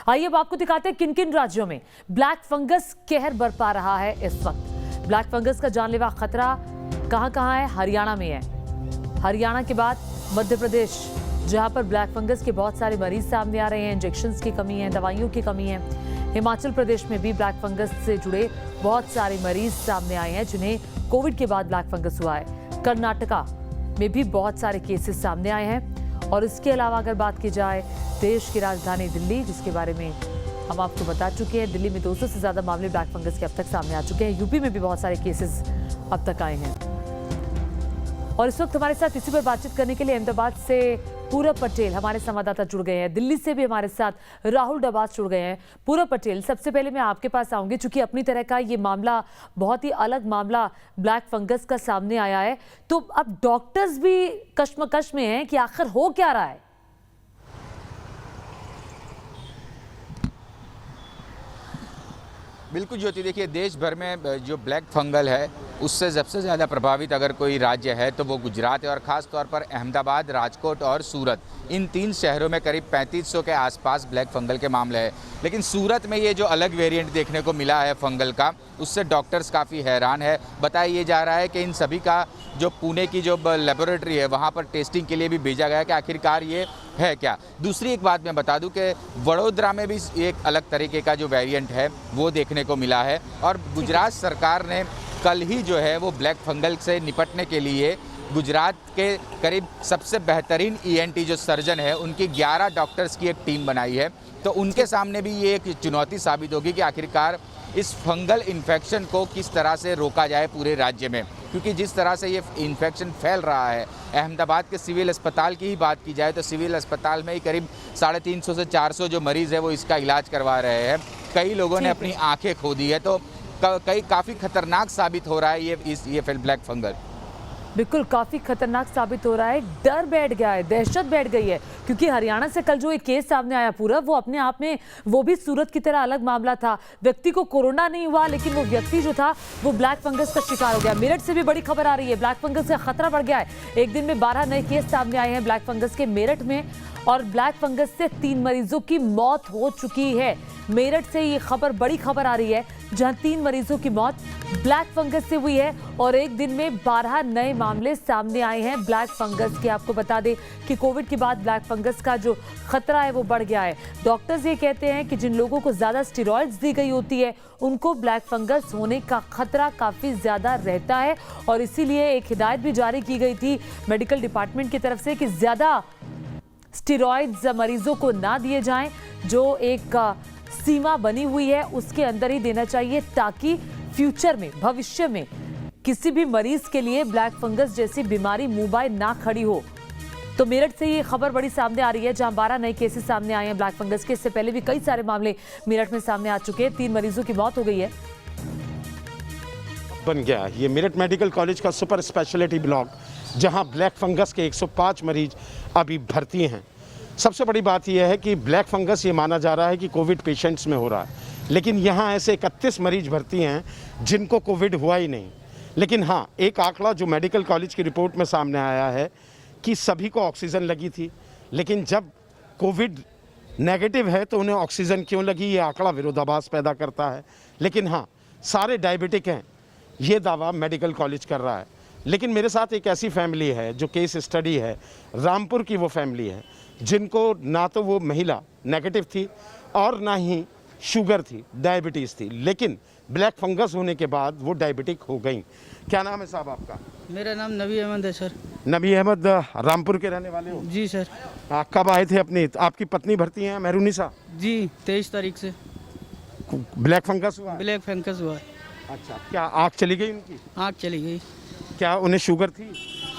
आइए अब आपको दिखाते हैं किन किन राज्यों में ब्लैक फंगस कहर बरपा रहा है इस वक्त। ब्लैक फंगस का जानलेवा खतरा कहां है? हरियाणा में है। हरियाणा के बाद मध्य प्रदेश, जहां पर ब्लैक फंगस के बहुत सारे मरीज सामने आ रहे हैं। इंजेक्शंस की कमी है, दवाइयों की कमी है। हिमाचल प्रदेश में भी ब्लैक फंगस से जुड़े बहुत सारे मरीज सामने आए हैं जिन्हें कोविड के बाद ब्लैक फंगस हुआ है। कर्नाटका में भी बहुत सारे केसेस सामने आए हैं। और इसके अलावा अगर बात की जाए देश की राजधानी दिल्ली, जिसके बारे में हम आपको बता चुके हैं, दिल्ली में 200 से ज्यादा मामले ब्लैक फंगस के अब तक सामने आ चुके हैं। यूपी में भी बहुत सारे केसेस अब तक आए हैं। और इस वक्त हमारे साथ इसी पर बातचीत करने के लिए अहमदाबाद से पूरब पटेल हमारे संवाददाता जुड़ गए हैं। दिल्ली से भी हमारे साथ राहुल डबास जुड़ गए हैं। पूरब पटेल, सबसे पहले मैं आपके पास आऊंगी, चूंकि अपनी तरह का ये मामला, बहुत ही अलग मामला ब्लैक फंगस का सामने आया है, तो अब डॉक्टर्स भी कश्मकश में हैं कि आखिर हो क्या रहा है। बिल्कुल ज्योति, देखिए देश भर में जो ब्लैक फंगल है उससे सबसे ज़्यादा प्रभावित अगर कोई राज्य है तो वो गुजरात है। और ख़ास तौर पर अहमदाबाद, राजकोट और सूरत, इन 3 शहरों में करीब 3500 के आसपास ब्लैक फंगल के मामले हैं। लेकिन सूरत में ये जो अलग वेरिएंट देखने को मिला है फंगल का, उससे डॉक्टर्स काफ़ी हैरान है। बताया जा रहा है कि इन सभी का जो पुणे की जो लेबोरेटरी है वहाँ पर टेस्टिंग के लिए भी भेजा गया कि आखिरकार ये है क्या। दूसरी एक बात मैं बता दूं कि वडोदरा में भी एक अलग तरीके का जो वेरिएंट है वो देखने को मिला है। और गुजरात सरकार ने कल ही जो है वो ब्लैक फंगल से निपटने के लिए गुजरात के करीब सबसे बेहतरीन ENT जो सर्जन है उनकी 11 डॉक्टर्स की एक टीम बनाई है। तो उनके सामने भी ये एक चुनौती साबित होगी कि आखिरकार इस फंगल इन्फेक्शन को किस तरह से रोका जाए पूरे राज्य में, क्योंकि जिस तरह से ये इन्फेक्शन फैल रहा है। अहमदाबाद के सिविल अस्पताल की ही बात की जाए तो सिविल अस्पताल में ही करीब 350 से 400 जो मरीज़ है वो इसका इलाज करवा रहे हैं। कई लोगों ने अपनी आंखें खो दी है। तो काफ़ी खतरनाक साबित हो रहा है ये ब्लैक फंगल। बिल्कुल काफी खतरनाक साबित हो रहा है। डर बैठ गया है, दहशत बैठ गई है, क्योंकि हरियाणा से कल जो एक केस सामने आया पूरा, वो अपने आप में वो भी सूरत की तरह अलग मामला था। व्यक्ति को कोरोना नहीं हुआ, लेकिन वो व्यक्ति जो था वो ब्लैक फंगस का शिकार हो गया। मेरठ से भी बड़ी खबर आ रही है, ब्लैक फंगस का खतरा बढ़ गया है। एक दिन में 12 नए केस सामने आए हैं ब्लैक फंगस के मेरठ में, और ब्लैक फंगस से 3 मरीजों की मौत हो चुकी है। मेरठ से ये खबर, बड़ी खबर आ रही है, जहां 3 मरीजों की मौत ब्लैक फंगस से हुई है। और एक दिन में 12 नए मामले सामने आए हैं ब्लैक फंगस के। आपको बता दें कि कोविड के बाद ब्लैक फंगस का जो खतरा है वो बढ़ गया है। डॉक्टर्स ये कहते हैं कि जिन लोगों को ज्यादा स्टेरॉइड्स दी गई होती है उनको ब्लैक फंगस होने का खतरा काफी ज्यादा रहता है। और इसीलिए एक हिदायत भी जारी की गई थी मेडिकल डिपार्टमेंट की तरफ से कि ज्यादा स्टेरॉइड्स मरीजों को ना दिए जाएं। जो एक सीमा बनी हुई है उसके अंदर ही देना चाहिए, ताकि फ्यूचर में, भविष्य में किसी भी मरीज के लिए ब्लैक फंगस जैसी बीमारी मुंह बाय ना खड़ी हो। तो मेरठ से ये खबर बड़ी सामने आ रही है, जहां 12 नए केसेस सामने आए हैं ब्लैक फंगस के। इससे पहले भी कई सारे मामले मेरठ में सामने आ चुके हैं। 3 मरीजों की मौत हो गई है। बन गया ये मेरठ मेडिकल कॉलेज का सुपर स्पेशलिटी ब्लॉक, जहां ब्लैक फंगस के 105 मरीज अभी भर्ती हैं। सबसे बड़ी बात यह है कि ब्लैक फंगस ये माना जा रहा है कि कोविड पेशेंट्स में हो रहा है, लेकिन यहाँ ऐसे 31 मरीज भर्ती हैं जिनको कोविड हुआ ही नहीं। लेकिन हाँ, एक आंकड़ा जो मेडिकल कॉलेज की रिपोर्ट में सामने आया है कि सभी को ऑक्सीजन लगी थी, लेकिन जब कोविड नेगेटिव है तो उन्हें ऑक्सीजन क्यों लगी, ये आंकड़ा विरोधाभास पैदा करता है। लेकिन हाँ, सारे डायबिटिक हैं, ये दावा मेडिकल कॉलेज कर रहा है। लेकिन मेरे साथ एक ऐसी फैमिली है जो केस स्टडी है, रामपुर की वो फैमिली है, जिनको ना तो वो महिला नेगेटिव थी और ना ही शुगर थी, डायबिटीज़ थी, लेकिन ब्लैक फंगस होने के बाद वो डायबिटिक हो गई। क्या नाम है साहब आपका? मेरा नाम नबी अहमद है सर। नबी अहमद, रामपुर के रहने वाले हो? जी सर। कब आए थे अपनी? आपकी पत्नी भर्ती हैं मेहरुनिसा? जी, 23 तारीख से ब्लैक फंगस हुआ? ब्लैक फंगस हुआ है। अच्छा, क्या आँख चली गई उनकी? आँख चली गई। क्या उन्हें शुगर थी?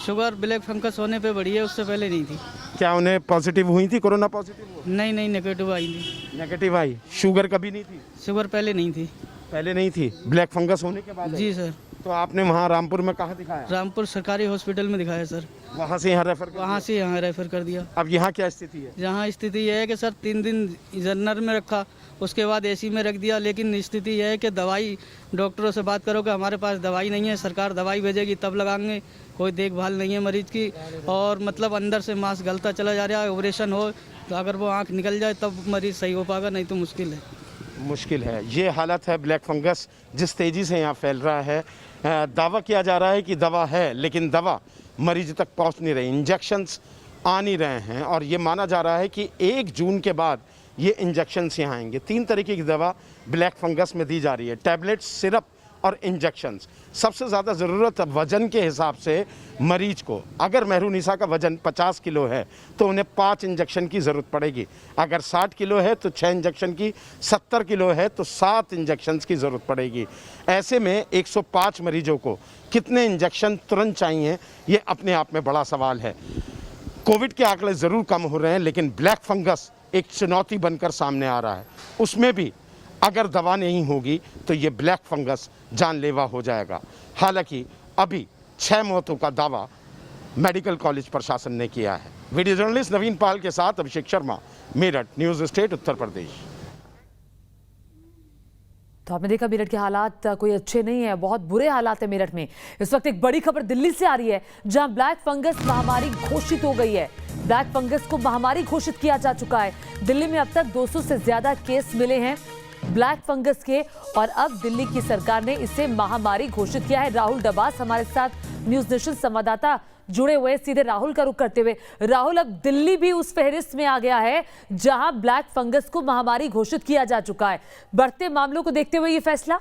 शुगर ब्लैक फंगस होने पे बढ़ी है, उससे पहले नहीं थी। क्या उन्हें पॉजिटिव हुई थी, कोरोना पॉजिटिव? नहीं, नेगेटिव आई थी। नेगेटिव आई। शुगर कभी नहीं थी? शुगर पहले नहीं थी। पहले नहीं थी, ब्लैक फंगस होने के बाद? जी सर। तो आपने वहाँ रामपुर में कहाँ दिखाया? रामपुर सरकारी हॉस्पिटल में दिखाया सर। वहाँ से यहाँ रेफर कर वहाँ से यहाँ रेफर कर दिया। अब यहाँ क्या स्थिति है? यहाँ स्थिति यह है कि सर 3 दिन जनरल में रखा, उसके बाद एसी में रख दिया। लेकिन स्थिति यह है कि दवाई, डॉक्टरों से बात करो कि हमारे पास दवाई नहीं है, सरकार दवाई भेजेगी तब लगाएंगे, कोई देखभाल नहीं है मरीज की। और मतलब अंदर से मांस गलता चला जा रहा है। ऑपरेशन हो तो अगर वो आँख निकल जाए तब मरीज सही हो पाएगा, नहीं तो मुश्किल है। मुश्किल है। ये हालत है, ब्लैक फंगस जिस तेज़ी से यहाँ फैल रहा है। दावा किया जा रहा है कि दवा है, लेकिन दवा मरीज तक पहुँच नहीं रही, इंजेक्शंस आ नहीं रहे हैं और ये माना जा रहा है कि 1 जून के बाद ये इंजेक्शंस यहाँ आएंगे। 3 तरीके की दवा ब्लैक फंगस में दी जा रही है, टैबलेट्स, सिरप और इंजेक्शंस। सबसे ज़्यादा ज़रूरत वज़न के हिसाब से मरीज को, अगर मेहरुनिसा का वज़न 50 किलो है तो उन्हें 5 इंजेक्शन की ज़रूरत पड़ेगी, अगर 60 किलो है तो 6 इंजेक्शन की, 70 किलो है तो 7 इंजेक्शंस की ज़रूरत पड़ेगी। ऐसे में 105 मरीजों को कितने इंजेक्शन तुरंत चाहिए, ये अपने आप में बड़ा सवाल है। कोविड के आंकड़े ज़रूर कम हो रहे हैं, लेकिन ब्लैक फंगस एक चुनौती बनकर सामने आ रहा है। उसमें भी अगर दवा नहीं होगी तो ये ब्लैक फंगस जानलेवा हो जाएगा। हालांकि अभी 6 मौतों का दावा मेडिकल कॉलेज प्रशासन ने किया है। वीडियो जर्नलिस्ट नवीन पाल के साथ अभिषेक शर्मा, मेरठ, न्यूज़ स्टेट, उत्तर प्रदेश। तो आपने देखा मेरठ के हालात कोई अच्छे नहीं है, बहुत बुरे हालात है मेरठ में। इस वक्त एक बड़ी खबर दिल्ली से आ रही है, जहां ब्लैक फंगस महामारी घोषित हो गई है। ब्लैक फंगस को महामारी घोषित किया जा चुका है। दिल्ली में अब तक 200 से ज्यादा केस मिले हैं ब्लैक फंगस के, और अब दिल्ली की सरकार ने इसे महामारी घोषित किया है। राहुल डबास हमारे साथ न्यूज नेशन संवाददाता जुड़े हुए, सीधे राहुल का रुख करते हुए। राहुल, अब दिल्ली भी उस फहरिस्त में आ गया है जहां ब्लैक फंगस को महामारी घोषित किया जा चुका है। बढ़ते मामलों को देखते हुए ये फैसला?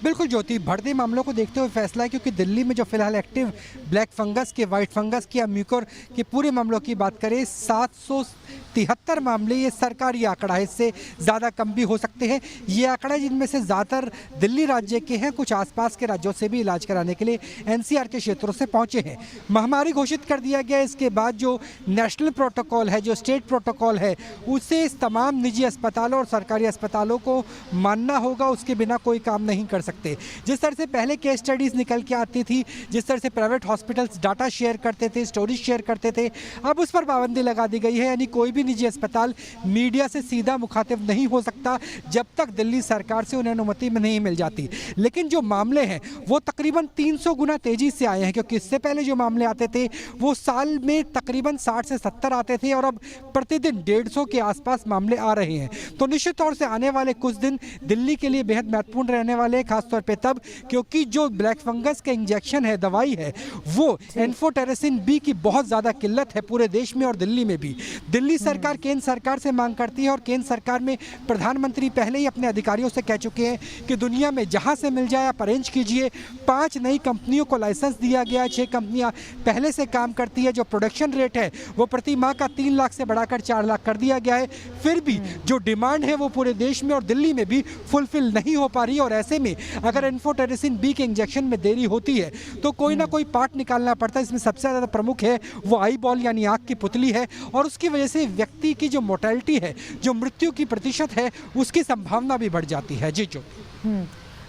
बिल्कुल ज्योति, बढ़ते मामलों को देखते हुए फैसला है, क्योंकि दिल्ली में जो फिलहाल एक्टिव ब्लैक फंगस के, वाइट फंगस के या म्यूकर के पूरे मामलों की बात करें, 773 मामले, ये सरकारी आंकड़ा है, इससे ज़्यादा कम भी हो सकते हैं। ये आंकड़ा जिनमें से ज़्यादातर दिल्ली राज्य के हैं, कुछ आसपास के राज्यों से भी इलाज कराने के लिए एनसीआर के क्षेत्रों से पहुँचे हैं। महामारी घोषित कर दिया गया। इसके बाद जो नेशनल प्रोटोकॉल है, जो स्टेट प्रोटोकॉल है, उसे तमाम निजी अस्पतालों और सरकारी अस्पतालों को मानना होगा, उसके बिना कोई काम नहीं कर सकते। जिस तरह से पहले केस स्टडीज निकल के आती थी, जिस तरह से प्राइवेट हॉस्पिटल्स डाटा शेयर करते थे, स्टोरीज शेयर करते थे, अब उस पर पाबंदी लगा दी गई है। यानी कोई भी निजी अस्पताल मीडिया से सीधा मुखातिब नहीं हो सकता जब तक दिल्ली सरकार से उन्हें अनुमति में नहीं मिल जाती। लेकिन जो मामले हैं वो तकरीबन 300 गुना तेजी से आए हैं, क्योंकि इससे पहले जो मामले आते थे वो साल में तकरीबन 60 से 70 आते थे, और अब प्रतिदिन 150 के आसपास मामले आ रहे हैं। तो निश्चित तौर से आने वाले कुछ दिन दिल्ली के लिए बेहद महत्वपूर्ण रहने वाले हैं, खासतौर पे तब क्योंकि जो ब्लैक फंगस का इंजेक्शन है, दवाई है, वो एन्फोटेरेसिन बी की बहुत ज़्यादा किल्लत है पूरे देश में और दिल्ली में भी। दिल्ली सरकार केंद्र सरकार से मांग करती है, और केंद्र सरकार में प्रधानमंत्री पहले ही अपने अधिकारियों से कह चुके हैं कि दुनिया में जहां से मिल जाए आप अरेंज कीजिए। 5 नई कंपनियों को लाइसेंस दिया गया है, 6 कंपनियां पहले से काम करती है। जो प्रोडक्शन रेट है वो प्रति माह का 3 लाख से बढ़ाकर 4 लाख कर दिया गया है। फिर भी जो डिमांड है वो पूरे देश में और दिल्ली में भी फुलफिल नहीं हो पा रही, और ऐसे में अगर एन्फोटेरेसिन बी के इंजेक्शन में देरी होती है तो कोई ना कोई पार्ट निकालना पड़ता है। इसमें सबसे ज़्यादा प्रमुख है वो आई बॉल यानी आँख की पुतली है, और उसकी वजह से व्यक्ति की जो मोर्टेलिटी है, जो मृत्यु की प्रतिशत है, उसकी संभावना भी बढ़ जाती है। जी जो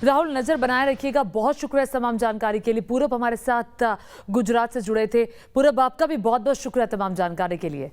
राहुल, नजर बनाए रखिएगा। बहुत शुक्रिया तमाम जानकारी के लिए। पूरब हमारे साथ गुजरात से जुड़े थे। पूरब, आपका भी बहुत बहुत शुक्रिया तमाम जानकारी के लिए।